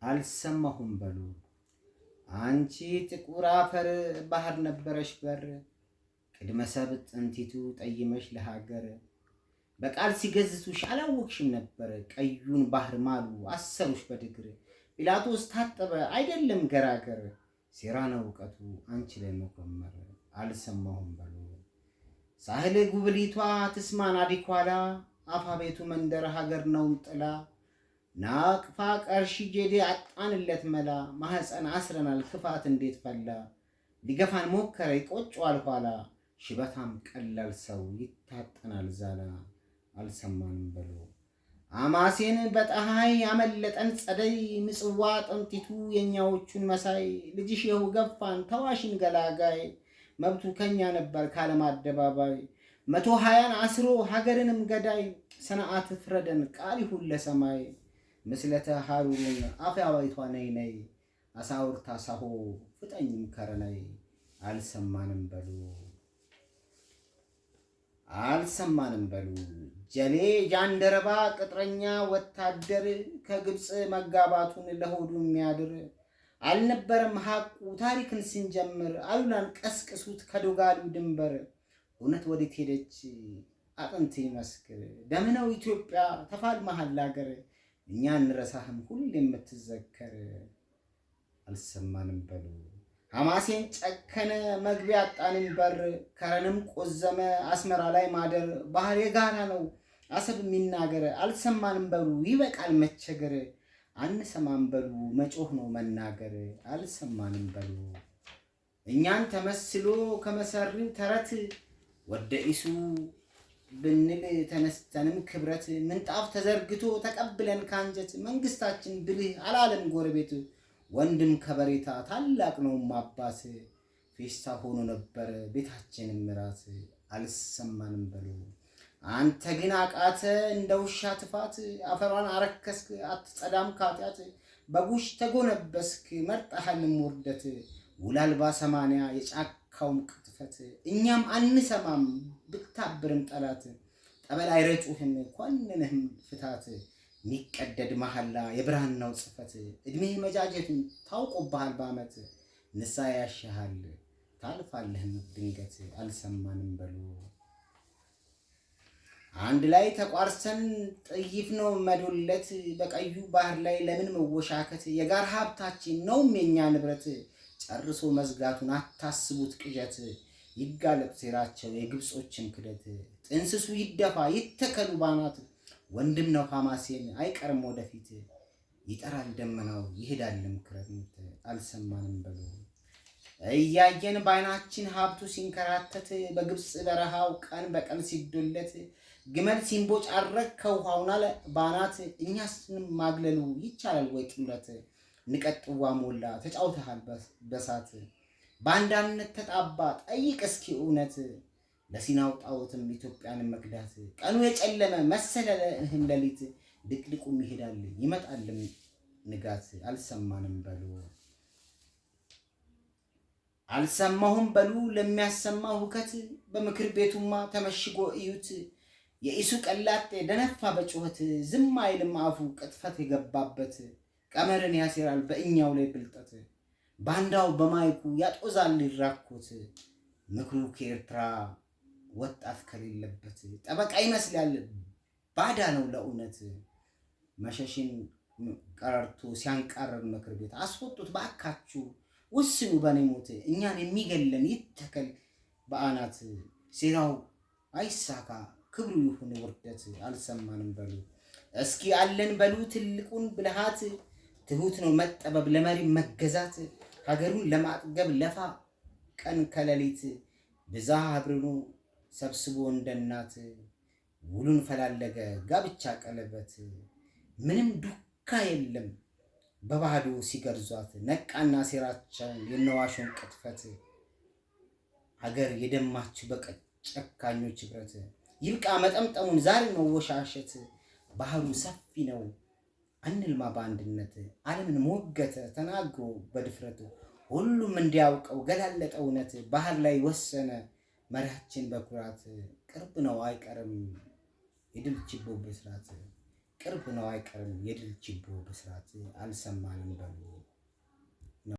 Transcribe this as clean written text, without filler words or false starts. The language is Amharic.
አልሰማሁም በሉ አንቺ ጥቁር አፈር ባህር ነበረሽ በር ቅድመ ሰብእ ጥንቲቱ ጠይመሽ ለሀገር በቃል ሲገዝቱሽ አላወቅሽም ነበር ቀዩን ባህር ማሉ አሰሩሽ በድግር ጲላጦስ ታጠበ አይደለም ገራገር ሴራ ነው እውቀቱ አንቺ ላይ መቆመር አልሰማሁም በሉ ሳህል ጉብሊቷ ትስማን አዲኳላ አፋ ቤቱ መንደር ሀገር ነው ጥላ ናቅፋ ቀርሺ ጄዴ አጣንለት መላ ማህፀን አስረናል ክፋት እንዴት ፈላ ሊገፋን ሞከረ ይቆጨዋል ኋላ ሽበታም ቀላል ሰው ይታጠናል ዛላ አልሰማንም በሉ አማሴን በፀሐይ ያመለጠን ጸደይ ምጽዋ ጥንቲቱ የኛዎቹን መሳይ ልጅሽ የሁ ገፋን ተዋሽን ገላጋይ መብቱ ከኛ ነበር ካለም አደባባይ 120 አስሮ ሀገርንም ገዳይ ሰናአት ፍረደን ቃል ይሁን ለሰማይ ምስለተ ሐሩሩን አፍያዋይቷ ነይ ነይ አሳውርታ ሳሆ ፍጠኝም ከረነይ አልሰማንም በሉ አልሰማንም በሉ ጀሌ ጃንደረባ ቅጥረኛ ወታደር ከግብፅ መጋባቱን ለሆዱ የሚያድር አልነበረም ሐቁ ታሪክን ስንጀምር አሉላን ቀስቅሱት ከዶጋሉ ድንበር እውነት ወዴት ሄደች አጥንት ይመስክር ደምነው ኢትዮጵያ ተፋልመሃል አገር እኛ እንረሳህም ሁሌ የምትዘከር አልሰማንም በሉ ሐማሴን ጨከነ መግቢያ አጣንን በር ከረንም ቆዘመ አስመራ ላይ ማደር ባህር የጋራ ነው አሰብ የሚናገር አልሰማንም በሉ ይበቃል መቸገር አንሰማም በሉ መጮህ ነው መናገር አልሰማንም በሉ እኛን ተመስሎ ከመሰሪው ተረት ወደ ኢሱ ብንል ተነስተንም ክብረት ምንጣፍ ተዘርግቶ ተቀብለን ካንጀት መንግስታችን ብልህ አላለም ጎረቤት ወንድም ከበሬታ ታላቅ ነው ማባስ ፌስታ ሆኖ ነበር ቤታችንም ራስ አልሰማንም በሉ አንተ ግን አቃተ እንደ ውሻ ትፋት አፈሯን አረከስክ አትጸዳም ካቲያት በጉሽ ተጎነበስክ መርጠሃልም ውርደት ውላልባ 80 የጫካውም ቅጥፈት እኛም አንሰማም ብታብርም ጠላት ጠበል አይረጩህም ኮንነህም ፍታት ሚቀደድ መሐላ የብርሃናው ጽፈት እድሜ መጃጀቱን ታውቆብሃል በአመት ንሳ ያሻሃል ታልፋለህም ድንገት አልሰማንም በሉ አንድ ላይ ተቋርሰን ጥይፍ ነው መዶለት በቀዩ ባህር ላይ ለምን መወሻከት የጋር ሀብታችን ነው የኛ ንብረት ጨርሶ መዝጋቱን አታስቡት ቅጀት ይጋለጥ ሴራቸው የግብጾችን ክደት ጥንስሱ ይደፋ ይተከሉ ባናት ወንድም ነው ሐማሴን አይቀርም ወደፊት ይጠራል ደመናው ይሄዳልም ክረምት አልሰማንም በሉ እያየን ባይናችን ሀብቱ ሲንከራተት በግብጽ በረሃው ቀን በቀን ሲዶለት ግመል ሲንቦጭ አረክ ከውሃውና ባናት እኛስንም ማግለሉ ይቻላል ወይ ጥምረት ንቀጥዋ ሞላ ተጫውተሃል በሳት ባንዳነት ተጣባ ጠይቅ እስኪ እውነት ለሲናው ጣውትም ኢትዮጵያን መክዳት ቀኑ የጨለመ መሰለህም ሌሊት ድቅድቁም ይሄዳል ይመጣልም ንጋት አልሰማንም በሉ አልሰማሁም በሉ ለሚያሰማ ሁከት በምክር ቤቱማ ተመሽጎ እዩት የኢሱ ቀላጤ ደነፋ በጩኸት ዝም አይልም አፉ ቅጥፈት የገባበት ቀመርን ያሴራል በእኛው ላይ ብልጠት ባንዳው በማይኩ ያጦዛል ይራኮት ምክሩ ከኤርትራ ወጣት ከሌለበት ጠበቃ ይመስላል ባዳ ነው ለእውነት መሸሽን ቀረርቶ ሲያንቃረር ምክር ቤት አስወጡት ባካችሁ ወስኑ በኔ ሞት እኛን የሚገለን ይተከል በአናት ሴራው አይሳካ ክብሩ ይሁን ውርደት አልሰማንም በሉ እስኪ አለን በሉ ትልቁን ብልሃት ትሁት ነው መጠበብ ለመሪ መገዛት ሀገሩን ለማጥገብ ለፋ ቀን ከሌሊት ብዛ አብርኖ ሰብስቦ እንደናት ውሉን ፈላለገ ጋብቻ ቀለበት ምንም ዱካ የለም በባዶ ሲገርዟት ነቃና ሴራቸው የነዋሾን ቅጥፈት ሀገር የደማችው በጨካኞች ህብረት ይብቃ መጠምጠሙን ዛሬ ነው ወሻሸት ባህሩ ሰፊ ነው አንልማ በአንድነት ዓለምን ሞገተ ተናግሮ በድፍረት ሁሉም እንዲያውቀው ገላለጠ እውነት ባህር ላይ ወሰነ መሪያችን በኩራት ቅርብ ነው አይቀርም የድል ችቦ በስራት ቅርብ ነው አይቀርም የድል ችቦ ብስራት አልሰማንም በሉ